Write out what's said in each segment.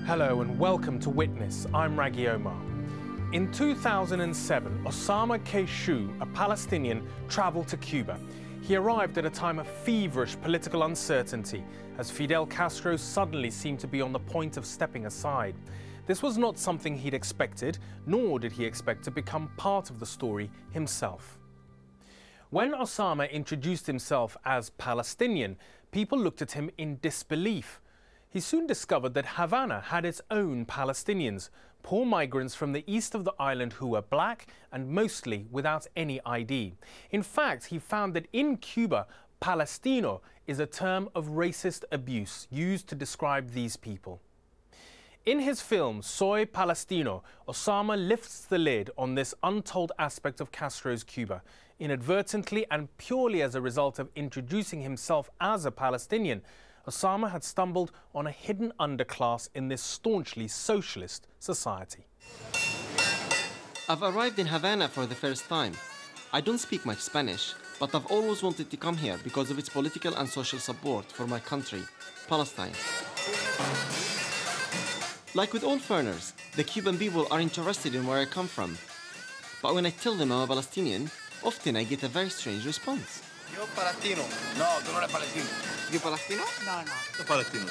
Hello and welcome to Witness. I'm Raggy Omar. In 2007, Osama Qashoo, a Palestinian, traveled to Cuba. He arrived at a time of feverish political uncertainty as Fidel Castro suddenly seemed to be on the point of stepping aside. This was not something he'd expected, nor did he expect to become part of the story himself. When Osama introduced himself as Palestinian, people looked at him in disbelief. He soon discovered that Havana had its own Palestinians, poor migrants from the east of the island who were black and mostly without any ID. In fact, he found that in Cuba, Palestino is a term of racist abuse used to describe these people. In his film, Soy Palestino, Osama lifts the lid on this untold aspect of Castro's Cuba. Inadvertently and purely as a result of introducing himself as a Palestinian, Osama had stumbled on a hidden underclass in this staunchly socialist society. I've arrived in Havana for the first time. I don't speak much Spanish, but I've always wanted to come here because of its political and social support for my country, Palestine. Like with all foreigners, the Cuban people are interested in where I come from. But when I tell them I'm a Palestinian, often I get a very strange response. Yo Palestino. No, tú no eres palestino. You Palestino? No, no. Tú palestino.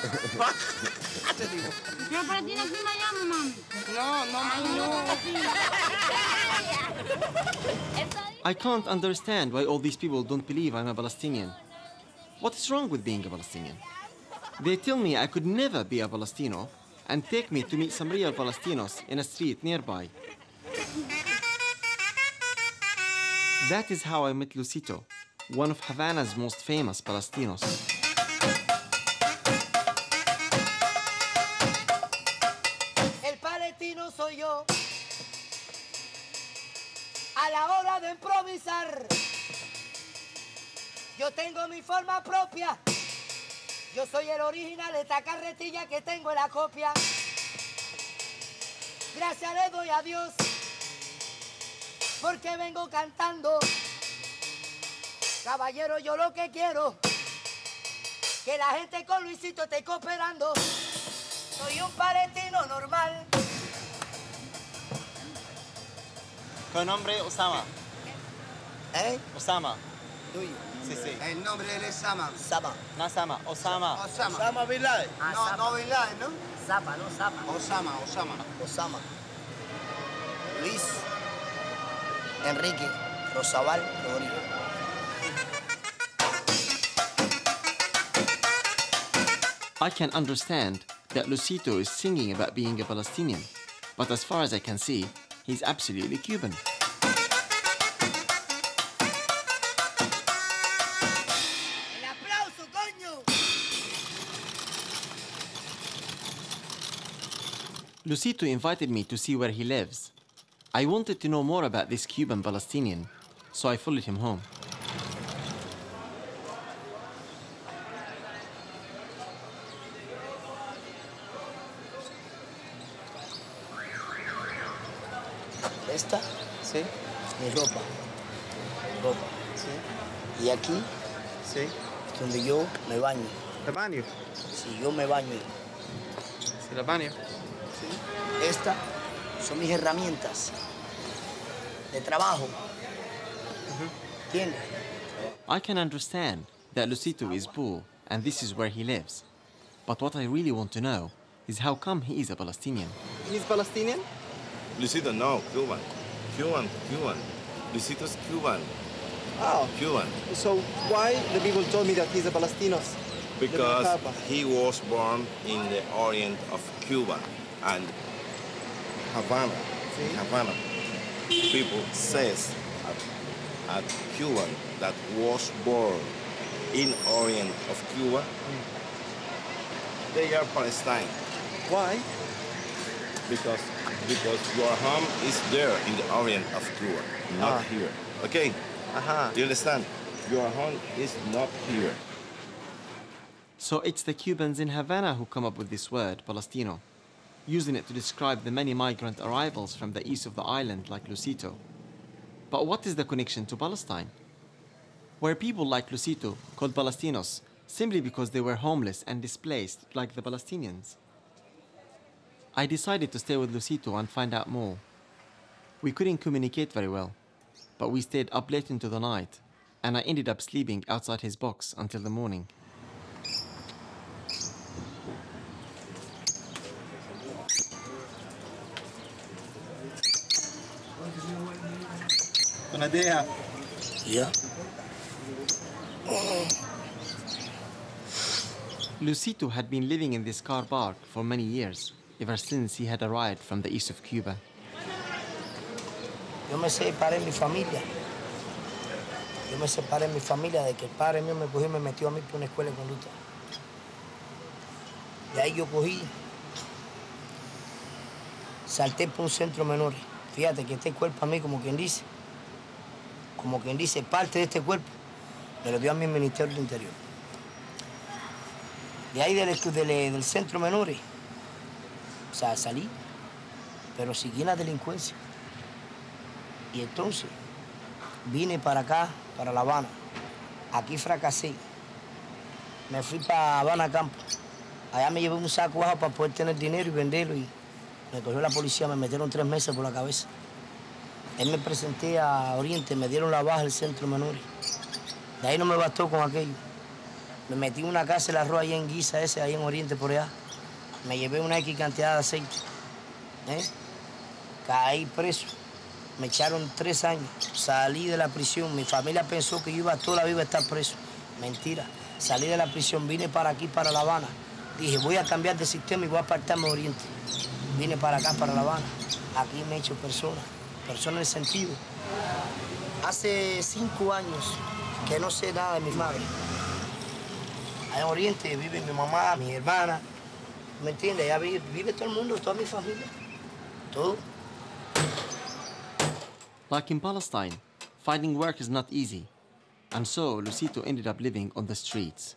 Yo Palestina aquí en Miami, mami. No. I can't understand why all these people don't believe I'm a Palestinian. What is wrong with being a Palestinian? They tell me I could never be a Palestino and take me to meet some real Palestinos in a street nearby. That is how I met Louisito, one of Havana's most famous Palestinos. El palestino soy yo, a la hora de improvisar. Yo tengo mi forma propia, yo soy el original, esta carretilla que tengo en la copia. Gracias le doy a Dios, porque vengo cantando. Caballero, yo lo que quiero, que la gente con Louisito esté cooperando. Soy un palestino normal. ¿Con nombre Osama? Osama. Tuyo. Sí, sí. El nombre de él es Sama. Sama. No Osama, Osama. Osama. Osama Bin Laden. No Bin Laden, ¿no? Zapa, no Zapa. Osama. Osama. Luis Enrique Rosabal Rodríguez. I can understand that Louisito is singing about being a Palestinian, but as far as I can see, he's absolutely Cuban. ¡El aplauso, coño! Louisito invited me to see where he lives. I wanted to know more about this Cuban Palestinian, so I followed him home. Esta, Sí, mi ropa. Ropa. sí, Y aquí, sí. donde yo me baño. ¿El baño? Si yo me baño. Sí, el baño. Estas son mis herramientas de trabajo. ¿Entiendes? I can understand that Louisito is poor and this is where he lives. But what I really want to know is how come he is a Palestinian. He's Palestinian? Louisito, no, Cuban. Cuban. Louisito's Cuban. Oh, Cuban. so why the people told me that he's a Palestino? Because he was born in the orient of Cuba and Havana. See? Havana. People says at Cuban that was born in orient of Cuba. They are Palestine. Why? Because your home is there in the orient of Cuba, not here. Okay? Do you understand? Your home is not here. So it's the Cubans in Havana who come up with this word, Palestino, using it to describe the many migrant arrivals from the east of the island like Louisito. But what is the connection to Palestine? Were people like Louisito called Palestinos simply because they were homeless and displaced like the Palestinians? I decided to stay with Louisito and find out more. We couldn't communicate very well, but we stayed up late into the night, and I ended up sleeping outside his box until the morning. Buenos días. Yeah. Louisito had been living in this car park for many years, ever since he had arrived from the east of Cuba. Yo me separé de mi familia. Yo me separé de mi familia de que el padre mío me cogió y me metió a mí por una escuela de conducta. De ahí yo cogí, salté por un centro menor. Fíjate que este cuerpo a mí, como quien dice, parte de este cuerpo, me lo dio a mi Ministerio del Interior. De ahí del centro menores, o sea, salí, pero seguí en la delincuencia. Y entonces vine para acá, para La Habana. Aquí fracasé. Me fui para Havana Campo. Allá me llevé un saco bajo para poder tener dinero y venderlo. Y me cogió la policía, me metieron 3 meses por la cabeza. Ahí me presenté a Oriente, me dieron la baja del centro menores. De ahí no me bastó con aquello. Me metí en una cárcel arroz allá en Guisa, ahí en Oriente, por allá. Me llevé una X cantidad de aceite. Caí preso. Me echaron 3 años. Salí de la prisión. Mi familia pensó que yo iba toda la vida a estar preso. Mentira. Salí de la prisión, vine para aquí, para La Habana. Dije, voy a cambiar de sistema y voy a apartarme de Oriente. Vine para acá, para La Habana. Aquí me he hecho persona. Persona en el sentido. Hace 5 años que no sé nada de mi madre. Allá en Oriente vive mi mamá, mi hermana. ¿Me entiendes? Allá vive todo el mundo, toda mi familia. Todo. Like in Palestine, finding work is not easy, and so Louisito ended up living on the streets.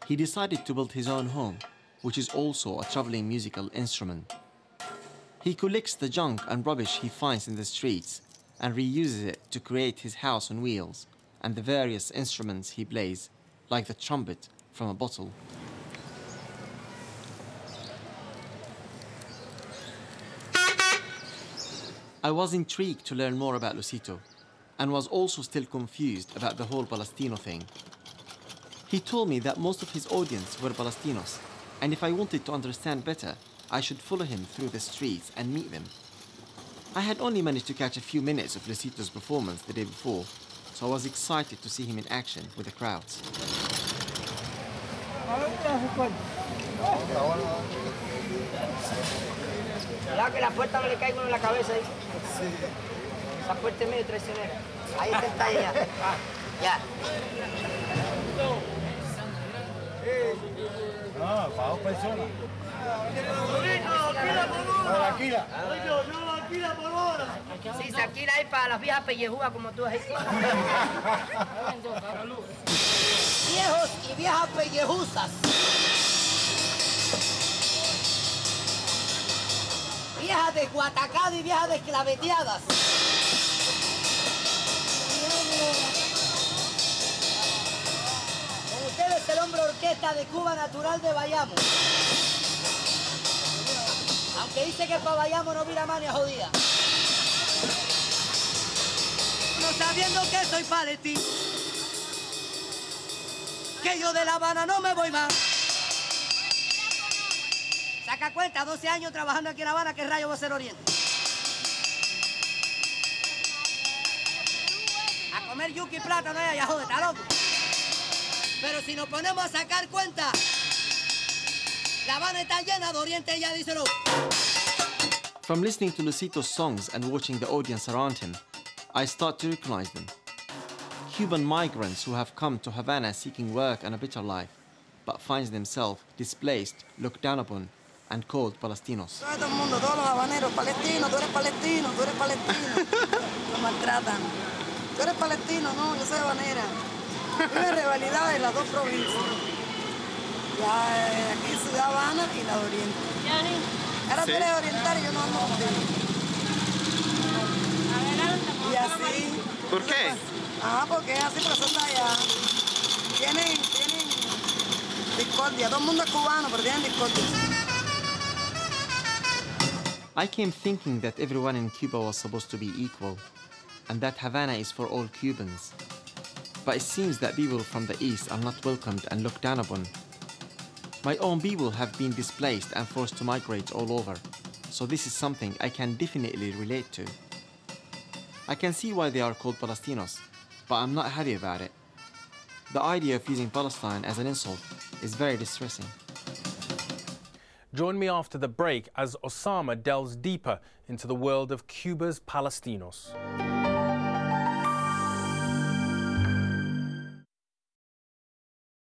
He decided to build his own home, which is also a traveling musical instrument. He collects the junk and rubbish he finds in the streets and reuses it to create his house on wheels and the various instruments he plays, like the trumpet from a bottle. I was intrigued to learn more about Louisito and was also still confused about the whole Palestino thing. He told me that most of his audience were Palestinos, and if I wanted to understand better, I should follow him through the streets and meet them. I had only managed to catch a few minutes of Louisito's performance the day before, so I was excited to see him in action with the crowds. Cuidado que la puerta no le caiga uno en la cabeza ahí. Sí. Esa puerta es medio traicionera. Ahí está el talle ya. Ya. No, para 2 personas. Sí, se alquila ahí para las viejas pellejudas como tú ahí. Viejos y viejas pellejuzas. Viejas desguatacadas y viejas desclaveteadas. Con ustedes el hombre orquesta de Cuba natural de Bayamo. Aunque dice que para Bayamo no mira mania jodida. No sabiendo que soy palestino, que yo de La Habana no me voy más. Saca cuenta, 12 años trabajando aquí en La Habana, ¿qué rayo va a ser Oriente? A comer yuca y plátano ya joder, está loco. Pero si nos ponemos a sacar cuenta, La Habana está llena de Oriente, ya díselo. From listening to Louisito's songs and watching the audience around him, I start to recognize them. Cuban migrants who have come to Havana seeking work and a better life, but finds themselves displaced, looked down upon, and called Palestinos. Todo el mundo, todos los habaneros, palestinos, tú eres palestino, tú eres palestino. Los maltratan. Tú eres palestino, no, yo soy habanera. Una rivalidad de las 2 provincias. La aquí Ciudad Habana y la de Oriente. Ahora tú eres oriental y yo no ando contigo. Y así. ¿Por qué? Ah, porque es así, porque son de allá. Tienen discordia. Todo el mundo es cubano, pero tienen discordia. I came thinking that everyone in Cuba was supposed to be equal, and that Havana is for all Cubans. But it seems that people from the East are not welcomed and looked down upon. My own people have been displaced and forced to migrate all over, so this is something I can definitely relate to. I can see why they are called Palestinos, but I'm not happy about it. The idea of using Palestine as an insult is very distressing. Join me after the break as Osama delves deeper into the world of Cuba's Palestinos.